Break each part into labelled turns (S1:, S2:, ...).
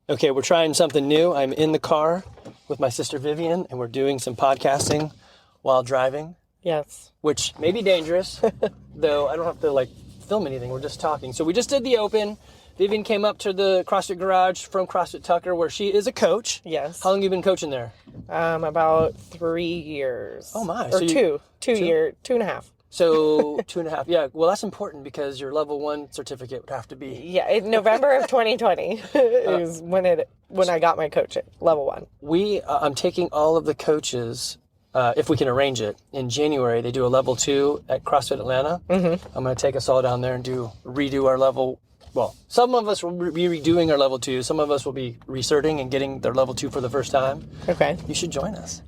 S1: Okay, we're trying something new. I'm in the car with my sister Vivian, and we're doing some podcasting while driving.
S2: Yes.
S1: Which may be dangerous, though I don't have to film anything. We're just talking. So we just did the open. Vivian came up to the CrossFit Garage from CrossFit Tucker, where she is a coach.
S2: Yes.
S1: How long have you been coaching there?
S2: About 3 years.
S1: Oh my!
S2: Or two and a half.
S1: So 2.5. Yeah. Well, that's important because your level 1 certificate would have to be.
S2: Yeah, in November of 2020 is when I got my coaching level 1.
S1: I'm taking all of the coaches, if we can arrange it, in January. They do a level 2 at CrossFit Atlanta. Mm-hmm. I'm going to take us all down there and redo our level. Well, some of us will be redoing our level 2. Some of us will be recerting and getting their level 2 for the first time.
S2: Okay.
S1: You should join us.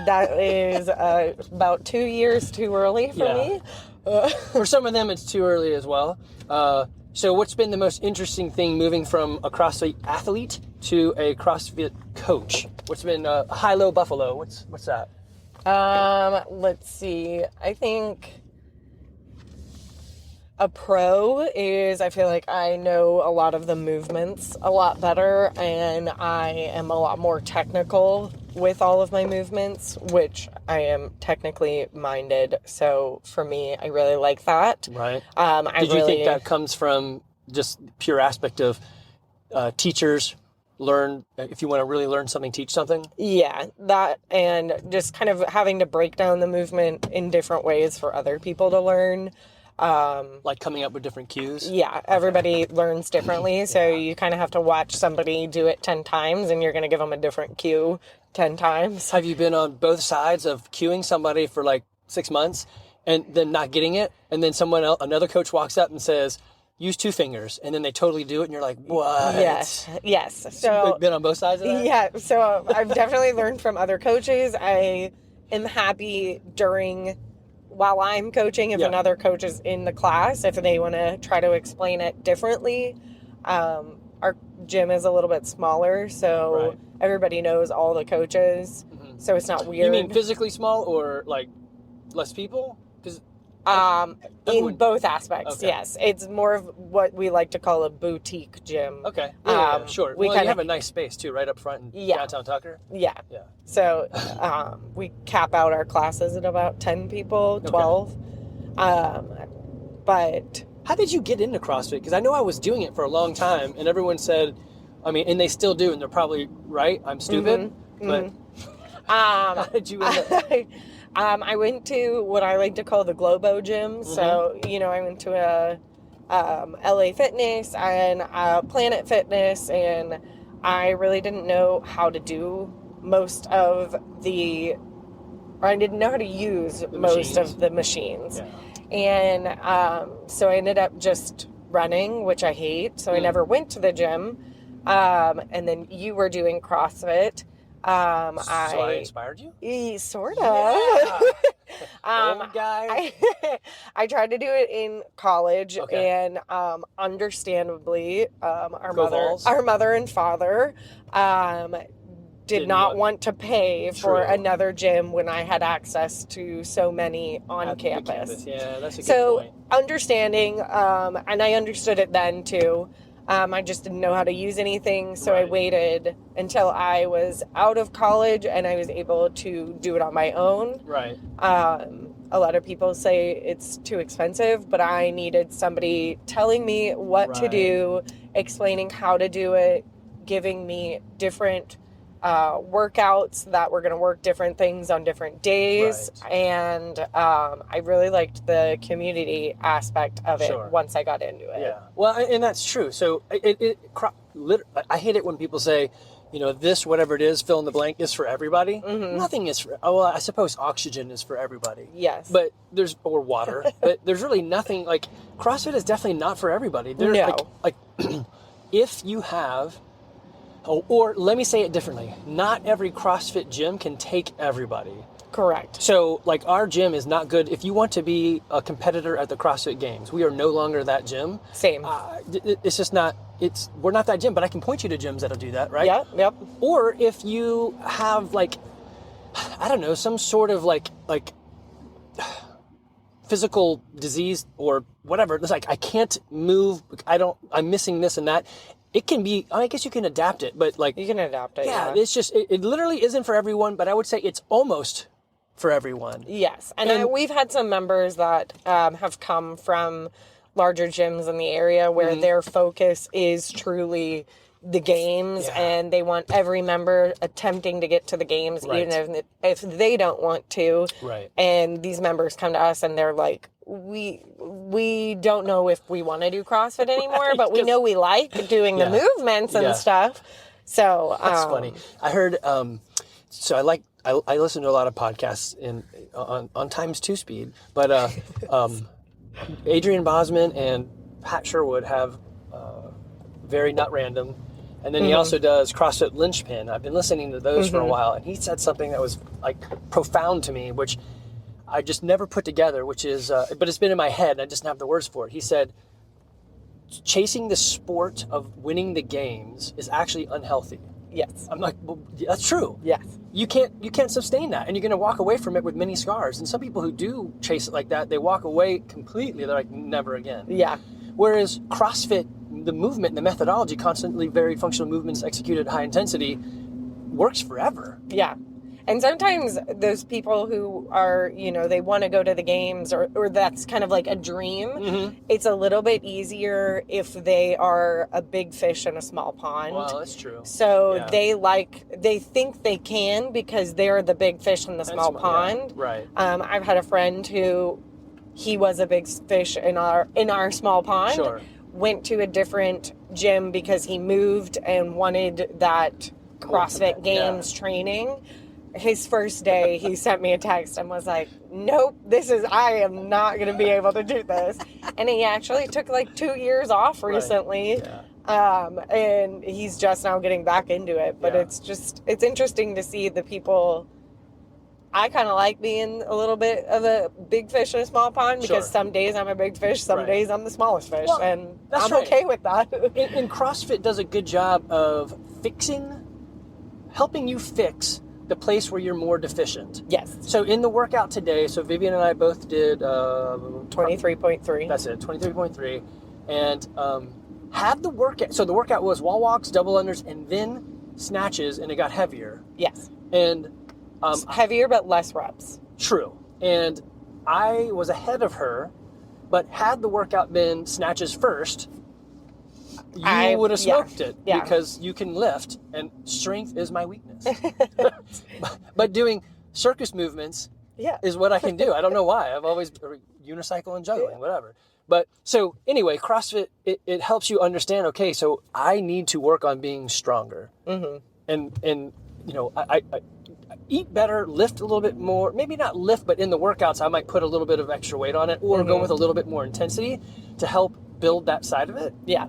S2: That is about 2 years too early for me.
S1: For some of them, it's too early as well. So what's been the most interesting thing moving from a CrossFit athlete to a CrossFit coach? What's been high-low buffalo? What's that?
S2: Let's see. I think a pro is I feel like I know a lot of the movements a lot better, and I am a lot more technical with all of my movements, which I am technically minded. So for me, I really like that.
S1: Right. Did you think that comes from just pure aspect of teachers learn, if you want to really learn something, teach something?
S2: Yeah, that, and just kind of having to break down the movement in different ways for other people to learn.
S1: Like coming up with different cues?
S2: Yeah, everybody learns differently, so you kind of have to watch somebody do it 10 times, and you're going to give them a different cue 10 times.
S1: Have you been on both sides of cueing somebody for 6 months and then not getting it, and then another coach walks up and says, use 2 fingers, and then they totally do it, and you're like, what?
S2: Yes.
S1: So you've been on both sides of that?
S2: Yeah, so I've definitely learned from other coaches. I am happy while I'm coaching, if another coach is in the class, if they want to try to explain it differently. Our gym is a little bit smaller, so everybody knows all the coaches, so it's not weird.
S1: You mean physically small or less people? Because
S2: in both aspects, yes. It's more of what we like to call a boutique gym.
S1: Okay, sure. You have a nice space too, right up front in downtown Tucker.
S2: Yeah. So we cap out our classes at about 10 people, 12. But
S1: how did you get into CrossFit? Because I know I was doing it for a long time, and everyone said, and they still do, and they're probably right. I'm stupid, but how did you end up?
S2: I went to what I like to call the Globo gym. So, I went to a LA Fitness and Planet Fitness, and I really didn't know how to do I didn't know how to use most of the machines. Yeah. And so I ended up just running, which I hate. So I never went to the gym. And then you were doing CrossFit.
S1: So I inspired you?
S2: Sort of.
S1: Yeah. Old guy.
S2: I tried to do it in college, and understandably, our mother and father did not want to pay for another gym when I had access to so many on campus.
S1: Yeah, that's a good point.
S2: Understanding, and I understood it then too. I just didn't know how to use anything, so I waited until I was out of college and I was able to do it on my own.
S1: Right.
S2: A lot of people say it's too expensive, but I needed somebody telling me what to do, explaining how to do it, giving me different workouts that were going to work different things on different days. And I really liked the community aspect of it once I got into it.
S1: Yeah. Well, and that's true. So I hate it when people say, this, whatever it is, fill in the blank, is for everybody. Nothing is I suppose oxygen is for everybody.
S2: Yes.
S1: But or water, but there's really nothing, CrossFit is definitely not for everybody. If you have, or let me say it differently, not every CrossFit gym can take everybody.
S2: Correct.
S1: So, our gym is not good. If you want to be a competitor at the CrossFit Games, we are no longer that gym.
S2: Same.
S1: It's just not, we're not that gym, but I can point you to gyms that'll do that, right?
S2: Yep.
S1: Or if you have, I don't know, some sort of, physical disease or whatever, it's I can't move, I'm missing this and that. it can be, I guess you can adapt it, but like,
S2: You can adapt it.
S1: yeah, it's just, it literally isn't for everyone, but I would say it's almost for everyone.
S2: Yes. And we've had some members that have come from larger gyms in the area where their focus is truly the games, and they want every member attempting to get to the games, even if they don't want to.
S1: Right.
S2: And these members come to us and they're like, we don't know if we want to do CrossFit anymore, but we know we like doing the movements and stuff. So
S1: that's funny. I heard, so I listen to a lot of podcasts on times 2 speed, but Adrian Bosman and Pat Sherwood have very not random, and then he also does CrossFit Linchpin. I've been listening to those for a while, and he said something that was like profound to me, which I just never put together, which is, but it's been in my head and I just don't have the words for it. He said, chasing the sport of winning the games is actually unhealthy.
S2: yes.
S1: I'm like, well, that's true.
S2: Yes.
S1: You can't sustain that, and you're going to walk away from it with many scars. And some people who do chase it like that, they walk away completely. They're like, never again.
S2: Yeah.
S1: Whereas CrossFit, the movement and the methodology, constantly varied functional movements executed at high intensity, works forever.
S2: Yeah. And sometimes those people who are, they want to go to the games or that's kind of like a dream, it's a little bit easier if they are a big fish in a small pond.
S1: Well, that's true.
S2: So they think they can because they're the big fish in the small pond.
S1: Yeah, right.
S2: I've had a friend who, he was a big fish in our small pond.
S1: Sure.
S2: Went to a different gym because he moved and wanted that CrossFit Games training. His first day, he sent me a text and was like, nope, I am not going to be able to do this. And he actually took like 2 years off recently.
S1: Right. Yeah.
S2: And he's just now getting back into it. But it's interesting to see the people. I kind of like being a little bit of a big fish in a small pond because some days I'm a big fish, some days I'm the smallest fish. Well, and I'm okay with that.
S1: And CrossFit does a good job of helping you fix the place where you're more deficient.
S2: Yes.
S1: So in the workout today, so Vivian and I both did
S2: 23.3.
S1: That's it, 23.3. And had the workout, so the workout was wall walks, double unders, and then snatches, and it got heavier.
S2: Yes.
S1: And
S2: heavier but less reps.
S1: True. And I was ahead of her, but had the workout been snatches first, you would have smoked it because you can lift, and strength is my weakness. But doing circus movements is what I can do. I don't know why. I've always unicycle and juggling, whatever. But so anyway, CrossFit, it helps you understand, okay, so I need to work on being stronger. And I eat better, lift a little bit more, maybe not lift, but in the workouts, I might put a little bit of extra weight on it or go with a little bit more intensity to help build that side of it.
S2: Yeah.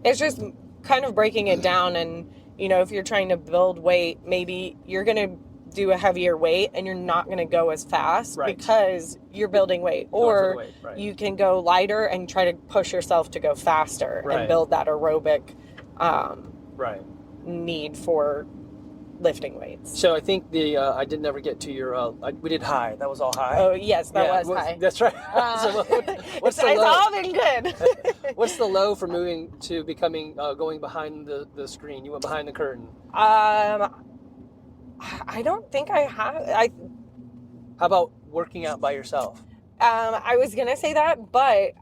S2: It's just kind of breaking it down. And, if you're trying to build weight, maybe you're going to do a heavier weight and you're not going to go as fast because you're building weight. Or you can go lighter and try to push yourself to go faster and build that aerobic need for lifting weights.
S1: So I think I did never get to your, we did high. That was all high.
S2: Oh, yes, that was high.
S1: That's right. So what's the low?
S2: It's all been good.
S1: What's the low for moving to becoming, going behind the screen? You went behind the curtain.
S2: I don't think I have.
S1: How about working out by yourself?
S2: I was going to say that, but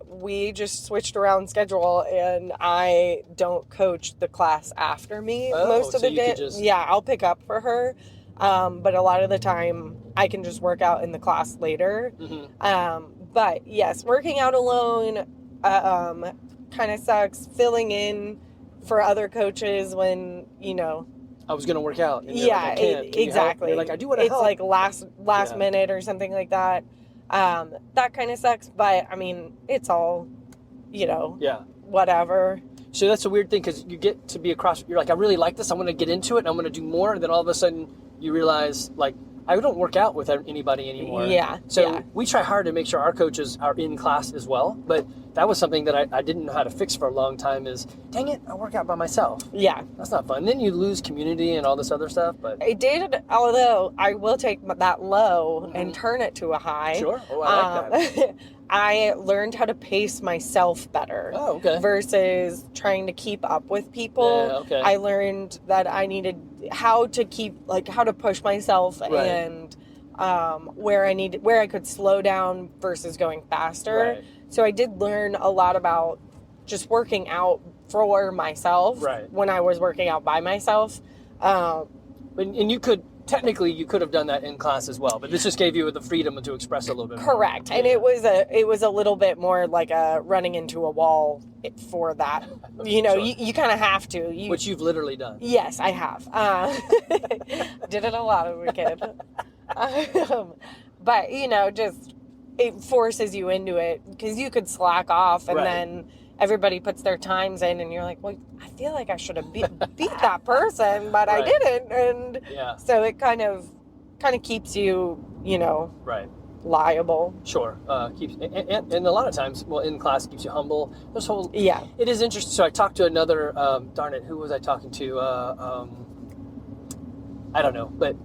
S2: we just switched around schedule and I don't coach the class after me most of the day. Yeah, I'll pick up for her. But a lot of the time I can just work out in the class later. But yes, working out alone kind of sucks. Filling in for other coaches when,
S1: I was going to work out. And
S2: exactly.
S1: You're like, I do want to help.
S2: It's like last minute or something like that. That kind of sucks, but I mean, it's all, whatever.
S1: So that's a weird thing because you get to be a CrossFit. You're like, I really like this. I'm going to get into it and I'm going to do more. And then all of a sudden you realize, like, I don't work out with anybody anymore.
S2: Yeah.
S1: So we try hard to make sure our coaches are in class as well. But that was something that I didn't know how to fix for a long time is, dang it, I work out by myself.
S2: Yeah.
S1: That's not fun. Then you lose community and all this other stuff. But
S2: I did, although I will take that low and turn it to a high.
S1: Sure. Oh, I like that.
S2: I learned how to pace myself better.
S1: Oh, okay.
S2: Versus trying to keep up with people.
S1: Yeah, okay.
S2: I learned that I needed how to push myself and where I could slow down versus going faster.
S1: Right.
S2: So I did learn a lot about just working out for myself when I was working out by myself.
S1: And you could have done that in class as well, but this just gave you the freedom to express a little bit more.
S2: Correct. And it was a little bit more like running into a wall for that. You know, you kind of have to.
S1: Which you've literally done.
S2: Yes, I have. Did it a lot as a kid. But, you know, just it forces you into it because you could slack off and then everybody puts their times in and you're like, well, I feel like I should have beat that person, but I didn't. And so it kind of keeps you, you know, liable.
S1: Sure. And a lot of times, in class, keeps you humble.
S2: Yeah.
S1: It is interesting. So I talked to another, darn it, who was I talking to? I don't know, but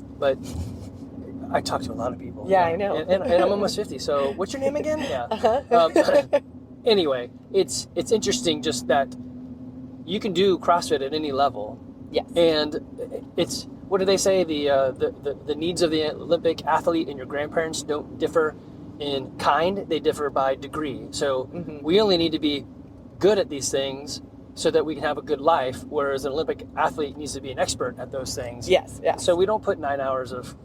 S1: I talk to a lot of people.
S2: Yeah, I know.
S1: And I'm almost 50. So what's your name again? Yeah. Anyway, it's interesting just that you can do CrossFit at any level.
S2: Yes.
S1: And it's, what do they say? The needs of the Olympic athlete and your grandparents don't differ in kind, they differ by degree. So we only need to be good at these things so that we can have a good life, whereas an Olympic athlete needs to be an expert at those things.
S2: Yes, yes.
S1: So we don't put 9 hours of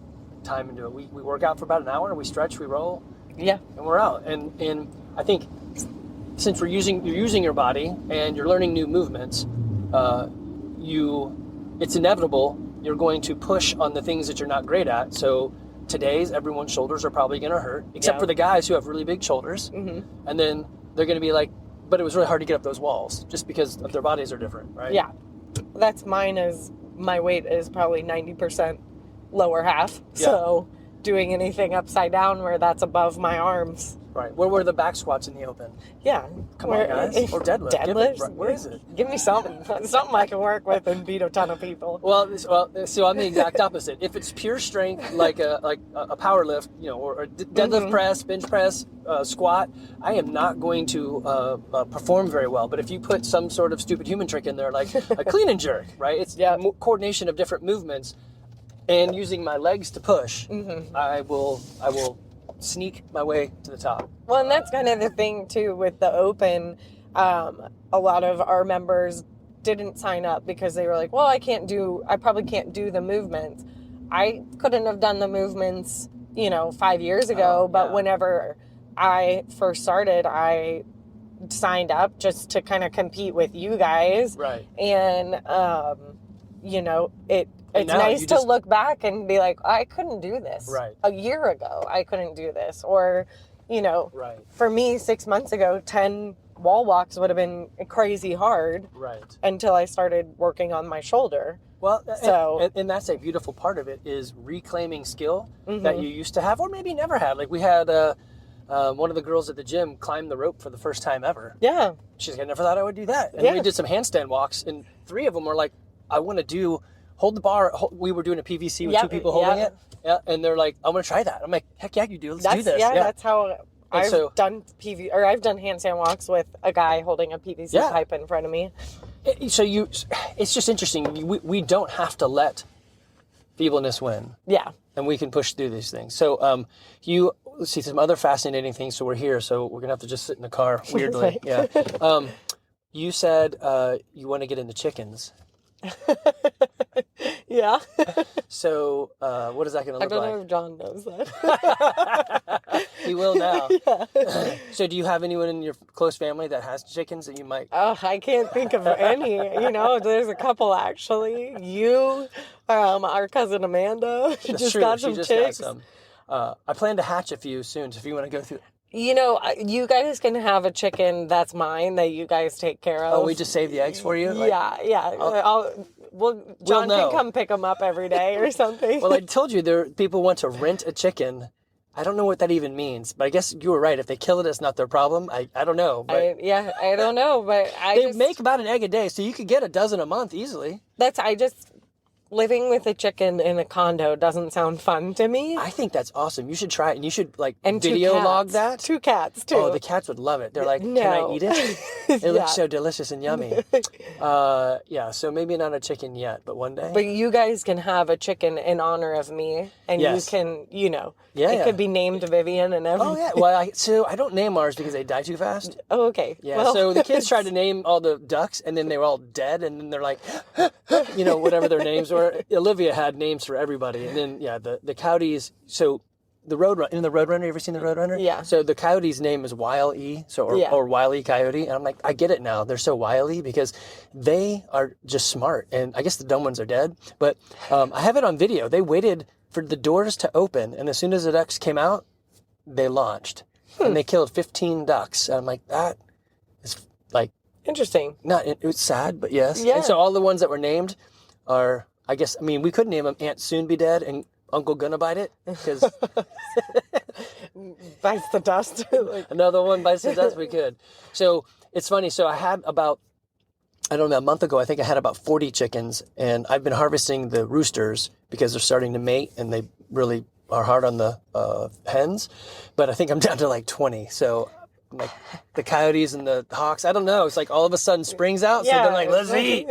S1: time into it. We work out for about an hour, we stretch, we roll, and we're out. And I think since you're using your body and you're learning new movements, it's inevitable you're going to push on the things that you're not great at. So everyone's shoulders are probably going to hurt, except for the guys who have really big shoulders. And then they're going to be like, but it was really hard to get up those walls just because their bodies are different, right?
S2: Yeah. That's my weight is probably 90% lower half.
S1: Yeah.
S2: So doing anything upside down where that's above my arms.
S1: Right. Where were the back squats in the open?
S2: Yeah.
S1: Come on, guys. Or deadlift.
S2: Deadlifts?
S1: Where is it?
S2: Give me something. Something I can work with and beat a ton of people.
S1: Well, so I'm the exact opposite. If it's pure strength, like a power lift, you know, or a deadlift press, bench press, squat, I am not going to perform very well. But if you put some sort of stupid human trick in there, like a clean and jerk, right? It's coordination of different movements, and using my legs to push. I will sneak my way to the top.
S2: Well, and that's kind of the thing too with the open. A lot of our members didn't sign up because they were like, well, I probably can't do the movements. I couldn't have done the movements, 5 years ago, but whenever I first started, I signed up just to kind of compete with you guys.
S1: Right.
S2: And, it's nice to look back and be like, I couldn't do this.
S1: Right.
S2: A year ago, I couldn't do this. Or,
S1: right.
S2: For me, 6 months ago, 10 wall walks would have been crazy hard.
S1: Right.
S2: Until I started working on my shoulder.
S1: Well, and that's a beautiful part of it is reclaiming skill that you used to have or maybe never had. Like we had one of the girls at the gym climb the rope for the first time ever.
S2: Yeah.
S1: She's like, I never thought I would do that. And we did some handstand walks, and 3 of them were like, I want to hold the bar. We were doing a PVC with 2 people holding it. Yeah, and they're like, I want to try that. I'm like, heck yeah, you do. Let's do this.
S2: Yeah, that's how I've done handstand walks with a guy holding a PVC pipe in front of me.
S1: It's just interesting. We don't have to let feebleness win.
S2: Yeah.
S1: And we can push through these things. So let's see some other fascinating things. So we're here. So we're going to have to just sit in the car weirdly. Yeah. You said you want to get into chickens.
S2: Yeah.
S1: So what is that going to look like?
S2: I don't know if John knows that.
S1: He will now.
S2: Yeah.
S1: So do you have anyone in your close family that has chickens that you might...
S2: Oh, I can't think of any. There's a couple actually. You, our cousin Amanda,
S1: That's
S2: just
S1: true.
S2: got some chicks.
S1: Got some. I plan to hatch a few soon, so if you want to go through...
S2: You know, you guys can have a chicken that's mine that you guys take care of.
S1: Oh, we just save the eggs for you? Like,
S2: yeah. John
S1: know.
S2: can come pick them up every day or something.
S1: Well, I told you people want to rent a chicken. I don't know what that even means, but I guess you were right. If they kill it, it's not their problem. I don't know. But
S2: I don't know, but
S1: they make about an egg a day, so you could get a dozen a month easily.
S2: Living with a chicken in a condo doesn't sound fun to me.
S1: I think that's awesome. You should try it, and you should
S2: and
S1: video log that.
S2: 2 cats too.
S1: Oh, the cats would love it. They're like,
S2: no.
S1: Can I eat it? It looks so delicious and yummy. So maybe not a chicken yet, but one day.
S2: But you guys can have a chicken in honor of me, and you can, it could be named Vivian and everything.
S1: Oh yeah. Well, so I don't name ours because they die too fast.
S2: Oh, okay.
S1: Yeah. Well, so the kids tried to name all the ducks, and then they were all dead, and then they're like, whatever their names were. Olivia had names for everybody, and then the coyotes. So the Roadrunner, you ever seen the Roadrunner?
S2: Yeah.
S1: So the coyote's name is Wile E. Or Wile E. Coyote, and I'm like, I get it now. They're so wily because they are just smart, and I guess the dumb ones are dead. But I have it on video. They waited for the doors to open, and as soon as the ducks came out, they launched, and they killed 15 ducks. And I'm like, that is like
S2: interesting.
S1: It was sad, but yes.
S2: Yeah.
S1: And so all the ones that were named are. We could name them Aunt Soon Be Dead and Uncle Gonna Bite It, because
S2: bites the dust.
S1: Another one bites the dust, we could. So it's funny. So I had about, a month ago, I think I had about 40 chickens, and I've been harvesting the roosters because they're starting to mate, and they really are hard on the hens. But I think I'm down to like 20. So like the coyotes and the hawks, I don't know. It's like all of a sudden spring's out, so they're like, let's eat.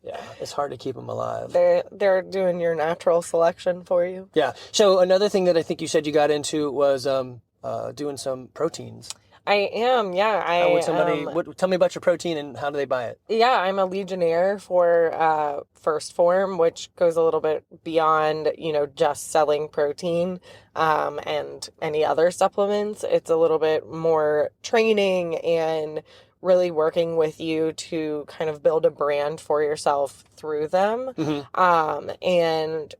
S1: Yeah, it's hard to keep them alive.
S2: They're doing your natural selection for you.
S1: Yeah. So another thing that I think you said you got into was doing some proteins.
S2: I am, yeah.
S1: Tell me about your protein and how do they buy it?
S2: Yeah, I'm a Legionnaire for First Form, which goes a little bit beyond, just selling protein and any other supplements. It's a little bit more training and really working with you to kind of build a brand for yourself through them. Mm-hmm. And,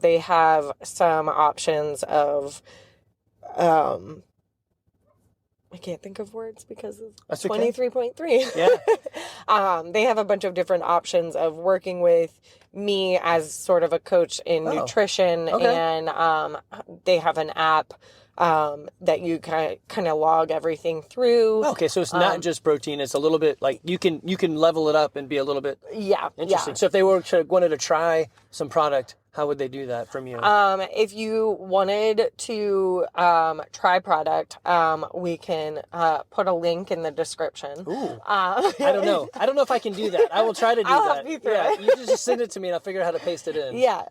S2: they have some options of, I can't think of words because of 23.3.
S1: Yeah.
S2: They have a bunch of different options of working with me as sort of a coach in nutrition. Okay. And they have an app that you kind of log everything through.
S1: Okay, so it's not just protein; it's a little bit like you can level it up and be a little bit interesting. Yeah. So if they wanted to try some product, how would they do that from you?
S2: If you wanted to try product, we can put a link in the description.
S1: Ooh. I don't know. I don't know if I can do that. I will try to do
S2: I'll
S1: that.
S2: Help you through it.
S1: You just send it to me and I'll figure out how to paste it in.
S2: Yeah.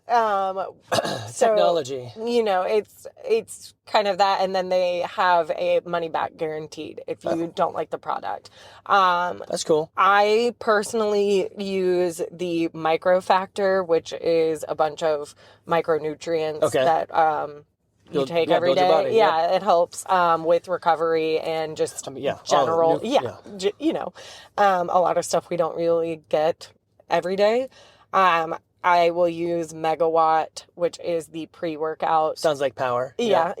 S1: Technology.
S2: It's kind of that, and then they have a money back guaranteed if you don't like the product.
S1: That's cool.
S2: I personally use the Micro Factor, which is a bunch of micronutrients that you take every day.
S1: Body,
S2: it helps with recovery and just general. A lot of stuff we don't really get every day. I will use Megawatt, which is the pre-workout.
S1: Sounds like power.
S2: Yeah.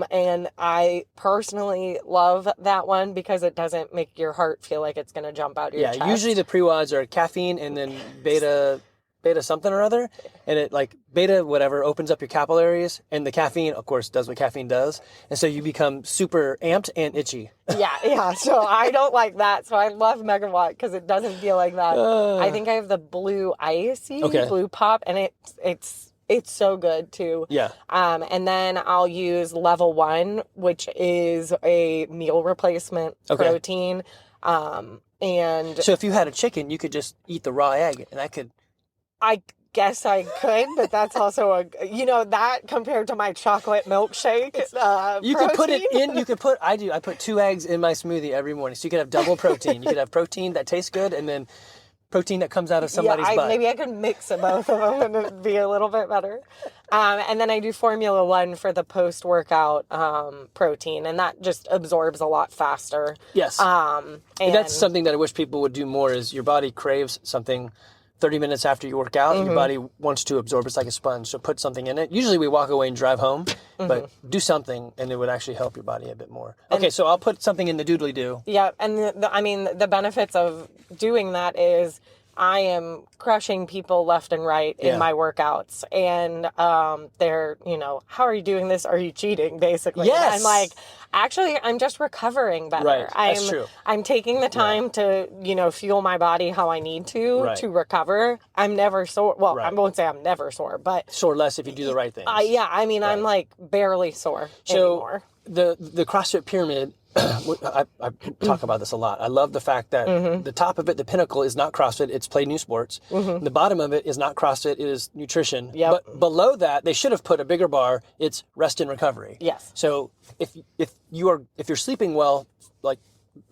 S2: And I personally love that one because it doesn't make your heart feel like it's going to jump out of your chest.
S1: Yeah, usually the pre-wads are caffeine and then beta something or other, and it like beta whatever opens up your capillaries, and the caffeine of course does what caffeine does, and so you become super amped and itchy.
S2: Yeah. So I don't like that. So I love Megawatt because it doesn't feel like that. I think I have the blue icy, blue pop, and it's so good too.
S1: Yeah.
S2: And then I'll use Level 1, which is a meal replacement protein. And
S1: so if you had a chicken, you could just eat the raw egg, and
S2: I guess I could, but that's also that compared to my chocolate milkshake.
S1: You could put it in. I put 2 eggs in my smoothie every morning, so you could have double protein. You could have protein that tastes good, and then protein that comes out of somebody's butt.
S2: Maybe I could mix both of them and it'd be a little bit better. And then I do Formula 1 for the post-workout protein, and that just absorbs a lot faster.
S1: Yes. And that's something that I wish people would do more. Is your body craves something 30 minutes after you work out, your body wants to absorb. It's like a sponge. So put something in it. Usually we walk away and drive home, but do something and it would actually help your body a bit more. Okay, so I'll put something in the doodly-doo.
S2: Yeah, and the benefits of doing that is I am crushing people left and right in my workouts. And they're, how are you doing this? Are you cheating, basically?
S1: Yes.
S2: I'm like, actually, I'm just recovering better.
S1: Right, that's true.
S2: I'm taking the time to, fuel my body how I need to recover. I'm never sore. Well, I won't say I'm never sore, but...
S1: Sore less if you do the right things.
S2: I'm like barely sore anymore.
S1: The CrossFit pyramid, I talk about this a lot. I love the fact that the top of it, the pinnacle, is not CrossFit, it's play new sports. The bottom of it is not CrossFit, it is nutrition.
S2: Yep.
S1: But below that, they should have put a bigger bar, it's rest and recovery.
S2: Yes.
S1: So if you're sleeping well, like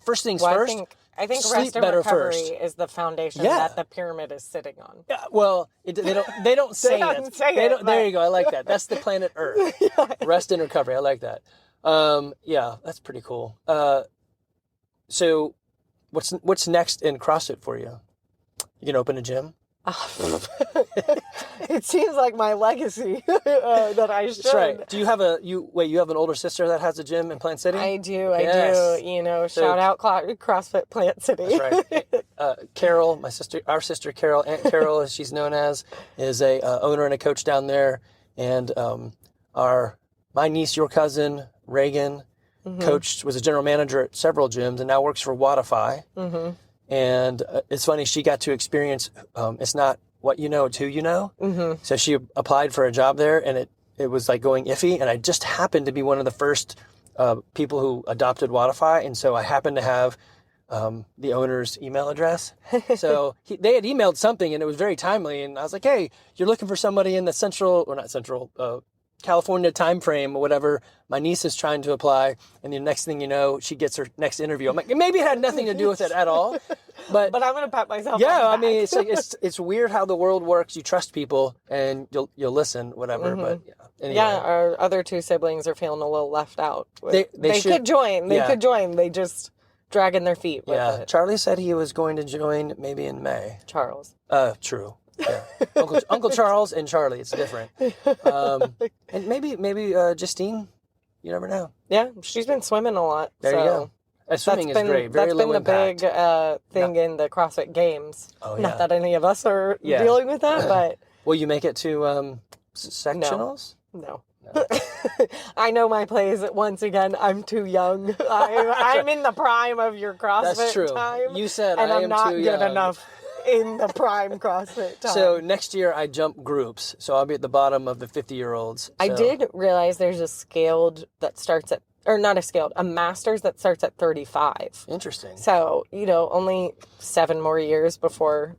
S1: first things first,
S2: I think
S1: sleep
S2: rest and
S1: better
S2: recovery
S1: first.
S2: is the foundation that the pyramid is sitting on.
S1: Yeah, well, they don't say
S2: don't
S1: it.
S2: say it,
S1: There you go. I like that. That's the planet Earth. Rest and recovery. I like that. Yeah, that's pretty cool. So what's next in CrossFit for you? You can open a gym?
S2: It seems like my legacy that I should.
S1: That's right. Do you have you have an older sister that has a gym in Plant City?
S2: I do.
S1: Yes.
S2: Shout out CrossFit Plant City.
S1: That's right. Carol, our sister Carol, Aunt Carol, as she's known as, is a owner and a coach down there. And my niece, your cousin, Reagan, was a general manager at several gyms and now works for Wattify. And it's funny, she got to experience, it's not what you know, it's who you know. So she applied for a job there and it was like going iffy. And I just happened to be one of the first people who adopted Wattify. And so I happened to have the owner's email address. So they had emailed something and it was very timely. And I was like, hey, you're looking for somebody in the California time frame or whatever. My niece is trying to apply, and the next thing you know, she gets her next interview. I'm like, maybe it had nothing to do with it at all, but
S2: I'm gonna pat myself.
S1: Yeah,
S2: on the back.
S1: I mean, it's weird how the world works. You trust people, and you'll listen, whatever. But anyway.
S2: Our other two siblings are feeling a little left out.
S1: They
S2: could join. They could join. They just dragging their feet. With it.
S1: Charlie said he was going to join maybe in May.
S2: Charles.
S1: True. Yeah. Uncle Charles and Charlie, it's different. And maybe Justine, you never know.
S2: Yeah, she's been swimming a lot.
S1: There you go. Swimming is great. Very low impact.
S2: That's been the big thing in the CrossFit Games.
S1: Oh, yeah.
S2: Not that any of us are dealing with that, but...
S1: Will you make it to sectionals?
S2: No. I know my plays. Once again, I'm too young. I'm in the prime of your CrossFit
S1: That's true.
S2: time.
S1: You said
S2: and
S1: I
S2: I'm
S1: am
S2: not
S1: too
S2: good
S1: young.
S2: enough in the prime CrossFit time.
S1: So next year I jump groups, so I'll be at the bottom of the 50-year-olds. So.
S2: I did realize there's a scaled that starts at, or not a scaled, a master's that starts at 35.
S1: Interesting.
S2: So, only 7 more years before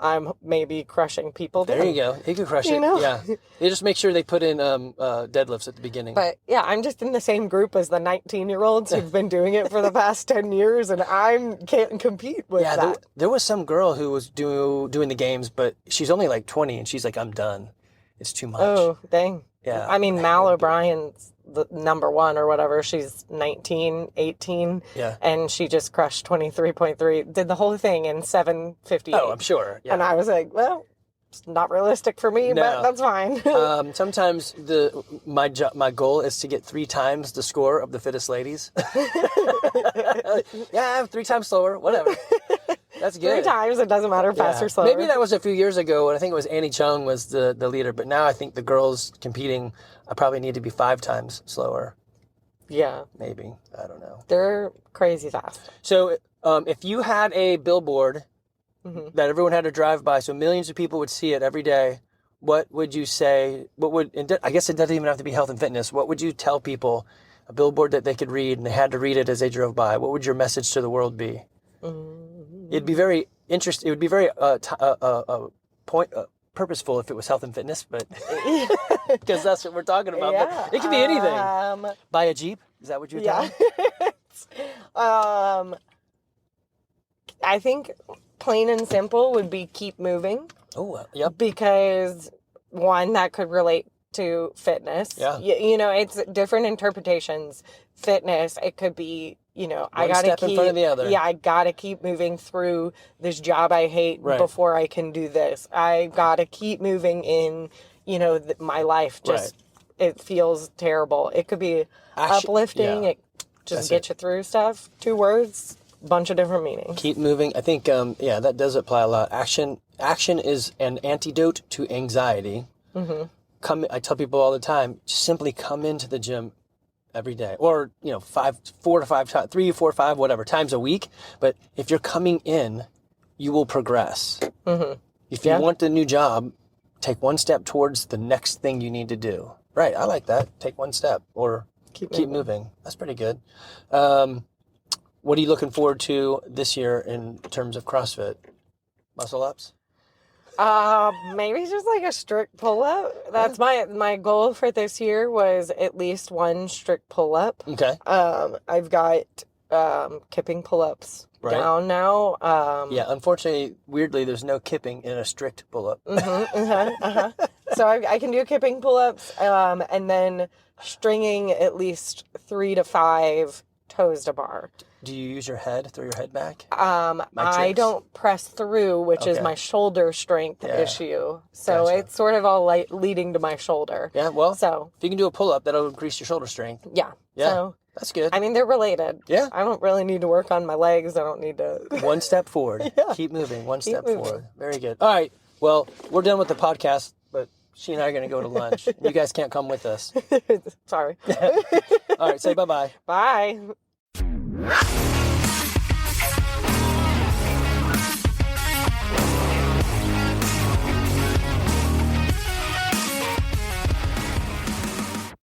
S2: I'm maybe crushing people.
S1: There you go. You can crush it. Yeah. You just make sure they put in deadlifts at the beginning.
S2: But yeah, I'm just in the same group as the 19-year-olds who've been doing it for the past 10 years, and I can't compete with that.
S1: There was some girl who was doing the games, but she's only like 20, and she's like, I'm done. It's too much.
S2: Oh, dang.
S1: Yeah.
S2: I mean, Mal O'Brien's the number one or whatever. She's 19, 18.
S1: Yeah.
S2: And she just crushed 23.3. Did the whole thing in 7:58.
S1: Oh, I'm sure. Yeah.
S2: And I was like, well, it's not realistic for me, but that's fine.
S1: Sometimes my goal is to get 3 times the score of the fittest ladies. Yeah, 3 times slower, whatever. That's good.
S2: 3 times, it doesn't matter, fast or slower.
S1: Maybe that was a few years ago, and I think it was Annie Chung was the leader, but now I think the girls competing, I probably need to be 5 times slower.
S2: Yeah.
S1: Maybe. I don't know.
S2: They're crazy fast.
S1: So if you had a billboard that everyone had to drive by, so millions of people would see it every day, what would you say, I guess it doesn't even have to be health and fitness, what would you tell people, a billboard that they could read and they had to read it as they drove by, what would your message to the world be? It'd be very interesting. It would be very purposeful if it was health and fitness, but because that's what we're talking about.
S2: Yeah.
S1: But it could be anything. Buy a Jeep? Is that what you're telling?
S2: I think plain and simple would be keep moving.
S1: Oh, yep.
S2: Because one, that could relate to fitness.
S1: Yeah.
S2: It's different interpretations. Fitness, it could be I
S1: One
S2: gotta
S1: step
S2: keep
S1: in front of the other.
S2: Yeah, I gotta keep moving through this job I hate
S1: Right.
S2: before I can do this. I gotta keep moving in, my life just it feels terrible. It could be uplifting.
S1: Yeah.
S2: It just gets you through stuff. 2 words, bunch of different meanings.
S1: Keep moving. I think, that does apply a lot. Action is an antidote to anxiety. Mm-hmm. I tell people all the time, just simply come into the gym every day, or 4 to 5 times, 3, 4, 5, whatever times a week. But if you're coming in, you will progress. Mm-hmm. If you want the new job, take one step towards the next thing you need to do. Right. I like that. Take one step or keep moving. That's pretty good. What are you looking forward to this year in terms of CrossFit? Muscle ups?
S2: Maybe just like a strict pull-up. That's my goal for this year, was at least 1 strict pull-up.
S1: Okay.
S2: I've got kipping pull-ups down now.
S1: Unfortunately, weirdly, there's no kipping in a strict pull-up.
S2: So I can do kipping pull-ups, and then stringing at least 3 to 5 toes to bar.
S1: Do you use your head, throw your head back?
S2: I don't press through, which is my shoulder strength issue. So it's sort of all leading to my shoulder.
S1: Yeah, well, if you can do a pull-up, that'll increase your shoulder strength.
S2: Yeah.
S1: So, that's good.
S2: I mean, they're related.
S1: Yeah.
S2: I don't really need to work on my legs. I don't need to...
S1: One step forward. Keep moving. One step forward. Very good. All right. Well, we're done with the podcast, but she and I are going to go to lunch. You guys can't come with us.
S2: Sorry.
S1: All right. Say bye-bye.
S2: Bye.